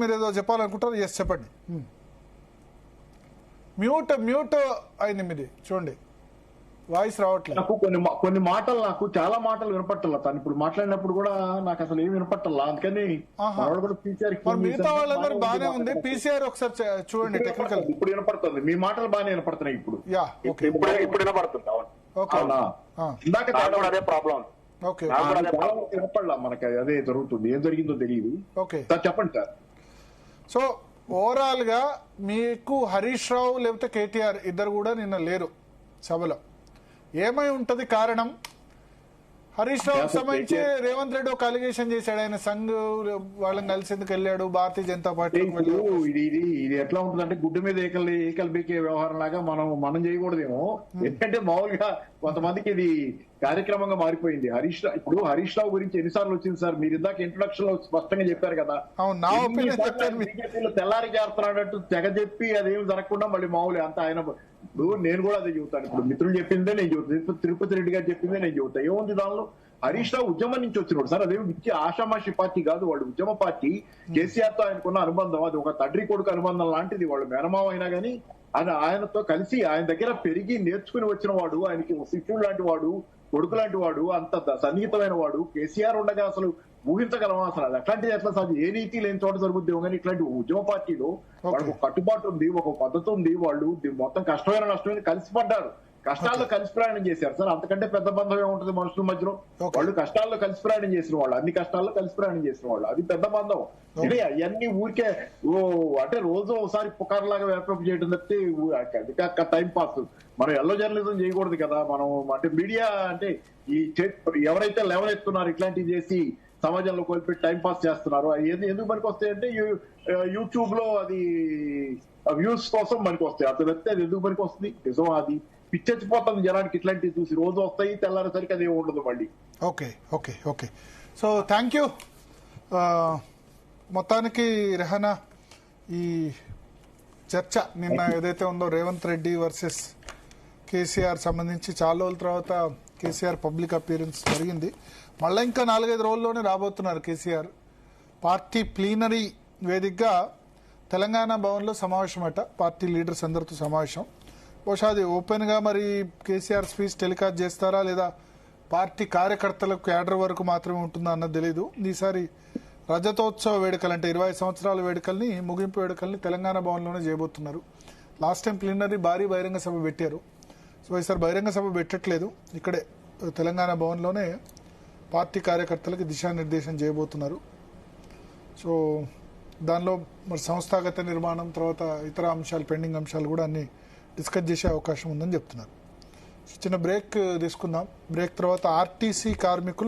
మీరు ఏదో చెప్పాలనుకుంటారు? ఎస్ చెప్పండి. మ్యూట్ మ్యూట్ అయింది మీది, చూడండి వాయిస్ రావట్లేదు. నాకు కొన్ని మాటలు, నాకు చాలా మాటలు వినపట్టాల. తను ఇప్పుడు మాట్లాడినప్పుడు కూడా నాకు అసలు ఏమి వినపట్టాల. అందుకని మిగతా వాళ్ళందరూ బాగానే ఉంది. పీసీఆర్ ఒకసారి చూడండి టెక్నికల్. ఇప్పుడు వినపడుతుంది, మీ మాటలు బాగానే వినపడుతున్నాయి ఇప్పుడు. ఇప్పుడు వినపడుతుంది. ఇందాక అదే ప్రాబ్లం వినపడలా మనకి, అదే జరుగుతుంది. ఏం జరిగిందో తెలియదు. చెప్పండి సార్. సో ఓవరాల్ గా మీకు హరీష్ రావు లేకపోతే కేటీఆర్ ఇద్దరు కూడా నిన్న లేరు సభలో. ఏమై ఉంటది కారణం? హరీష్ రావుకి సంబంధించి రేవంత్ రెడ్డి ఒక అలిగేషన్ చేశాడు, ఆయన సంఘ్ వాళ్ళని కలిసేందుకు వెళ్ళాడు భారతీయ జనతా పార్టీ. ఇది ఎట్లా ఉంటుందంటే గుడ్డు మీద ఏకలు బీకే వ్యవహారం లాగా మనం చేయకూడదేమో. ఎందుకంటే మామూలుగా కొంతమందికి ఇది కార్యక్రమంగా మారిపోయింది. ఇప్పుడు హరీష్ రావు గురించి ఎన్నిసార్లు వచ్చింది సార్? మీరు ఇందాక ఇంట్రొడక్షన్ లో స్పష్టంగా చెప్పారు కదా, బీజేపీలో తెల్లారి చేస్తున్నాడట్టు తెగ చెప్పి అదేమి జరగకుండా మళ్ళీ మామూలు అంత ఆయన. ఇప్పుడు నేను కూడా అదే చెబుతాను. ఇప్పుడు మిత్రులు చెప్పిందే నేను చెబుతాను, తిరుపతి రెడ్డి గారు చెప్పిందే నేను చెబుతాను. ఏముంది దానిలో? హరీష్ రావు ఉద్యమం నుంచి వచ్చినాడు సార్. అదేమి ఇచ్చి ఆషామాషి పార్టీ కాదు, వాళ్ళు ఉద్యమ పార్టీ. కేసీఆర్ తో ఆయనకున్న అనుబంధం అది ఒక తండ్రి కొడుకు అనుబంధం లాంటిది. వాళ్ళు మేనమావ అయినా గానీ ఆయనతో కలిసి ఆయన దగ్గర పెరిగి నేర్చుకుని వచ్చిన వాడు, ఆయనకి శిష్యుడు లాంటి వాడు, కొడుకు లాంటి వాడు, అంత సన్నిహితమైన వాడు. కేసీఆర్ ఉండగా అసలు ఊహించగలమా అసలు? అది అట్లాంటిది ఎట్లా సార్? ఏ నీతి లేని చోట జరుగుద్దేమో కానీ ఇట్లాంటి ఉద్యమ పార్టీలో వాళ్ళకు కట్టుబాటు ఉంది, ఒక పద్ధతి ఉంది. వాళ్ళు మొత్తం కష్టమైన నష్టమైన కలిసి పడ్డారు, కష్టాల్లో కలిసి ప్రయాణం చేశారు సార్. అంతకంటే పెద్ద బంధం ఏముంటది మనుషుల మధ్యలో? వాళ్ళు కష్టాల్లో కలిసి ప్రయాణం చేసిన వాళ్ళు, అన్ని కష్టాల్లో కలిసి ప్రయాణం చేసిన వాళ్ళు, అది పెద్ద బంధం. అవన్నీ ఊరికే అంటే రోజు ఒకసారి పుకార్లాగా వ్యాపారం చేయడం తప్పితే టైం పాస్. మనం ఎల్లో జర్నలిజం చేయకూడదు కదా. మనం అంటే మీడియా అంటే ఈ ఎవరైతే లేవనెత్తున్నారు ఇట్లాంటివి చేసి సమాజంలో కోల్పెట్టి టైం పాస్ చేస్తున్నారు, ఎందుకు మనకి వస్తాయంటే యూట్యూబ్ లో అది వ్యూస్ కోసం మనకి వస్తాయి. అతను వస్తే అది ఎందుకు మనకి వస్తుంది? నిజం అది పిచ్చెచ్చిపోతుంది జనానికి. ఇట్లాంటివి చూసి రోజు వస్తాయి, తెల్లారేసరికి అది ఉండదు మళ్ళీ. Okay okay okay so thank you. మొత్తానికి రెహనా, ఈ చర్చ నిన్న ఏదైతే ఉందో రేవంత్ రెడ్డి వర్సెస్ కేసీఆర్ సంబంధించి చాలా రోజుల తర్వాత కేసీఆర్ పబ్లిక్ అపియరెన్స్ జరిగింది. మళ్ళీ ఇంకా 4-5 రోజుల్లోనే రాబోతున్నారు కేసీఆర్. పార్టీ ప్లీనరీ వేదికగా తెలంగాణ భవన్లో సమావేశం అట, పార్టీ లీడర్స్ అందరితో సమావేశం. బహుశా అది ఓపెన్గా మరి కేసీఆర్ స్పీచ్ టెలికాస్ట్ చేస్తారా లేదా పార్టీ కార్యకర్తలకు క్యాడర్ వరకు మాత్రమే ఉంటుందా అన్నది తెలీదు. ఈసారి రజతోత్సవ వేడుకలు అంటే 20 సంవత్సరాల వేడుకల్ని, ముగింపు వేడుకల్ని తెలంగాణ భవన్లోనే చేయబోతున్నారు. లాస్ట్ టైం ప్లీనరీ భారీ బహిరంగ సభ పెట్టారు. సో ఈసారి బహిరంగ సభ పెట్టట్లేదు, ఇక్కడే తెలంగాణ భవన్లోనే పార్టీ కార్యకర్తలకు దిశానిర్దేశం చేయబోతున్నారు. సో దానిలో మరి సంస్థాగత నిర్మాణం తర్వాత ఇతర అంశాలు, పెండింగ్ అంశాలు కూడా అన్ని డిస్కస్ చేసే అవకాశం ఉందని చెప్తున్నారు. చిన్న బ్రేక్ తీసుకుందాం. బ్రేక్ తర్వాత ఆర్టీసీ కార్మికులు